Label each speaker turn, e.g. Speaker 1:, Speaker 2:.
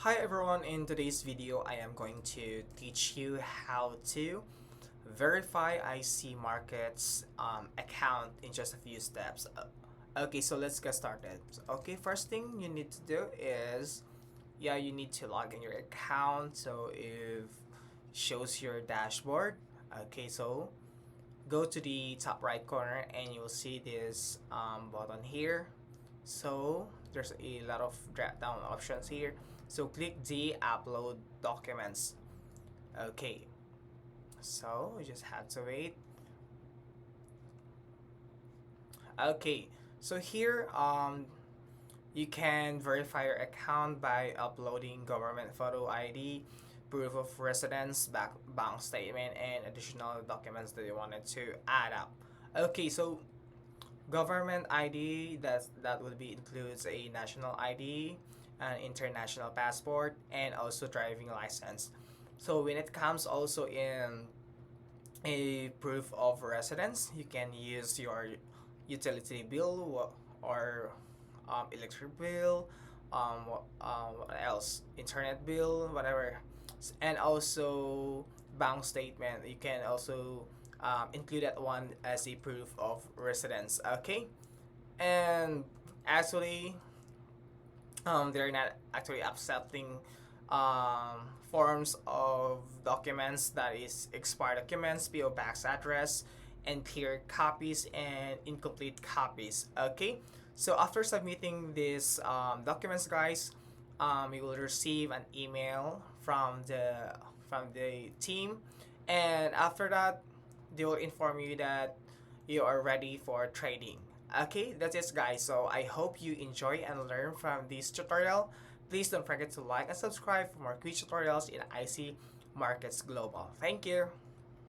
Speaker 1: Hi everyone, in today's video I am going to teach you how to verify IC Markets account in just a few steps. Okay, so let's get started. Okay, first thing you need to do is, you need to log in your account. So if shows your dashboard, okay, so go to the top right corner and you'll see this button here. So there's a lot of drop down options here. So click the upload documents. Okay, so we just have to wait. Okay, so here you can verify your account by uploading government photo ID, proof of residence, bank statement, and additional documents that you wanted to add up. Okay, so government ID, that would be includes a national ID, an international passport, and also driving license. So when it comes also in a proof of residence, you can use your utility bill or electric bill, what else? Internet bill, whatever, and also bank statement. You can also include that one as a proof of residence. Okay, and actually, they're not actually accepting forms of documents, that is expired documents, PO box address, and clear copies and incomplete copies. Okay, so after submitting these documents, guys, you will receive an email from the team, and after that, they will inform you that you are ready for trading. Okay, that's it, guys. So I hope you enjoy and learn from this tutorial. Please don't forget to like and subscribe for more quick tutorials in IC Markets Global. Thank you.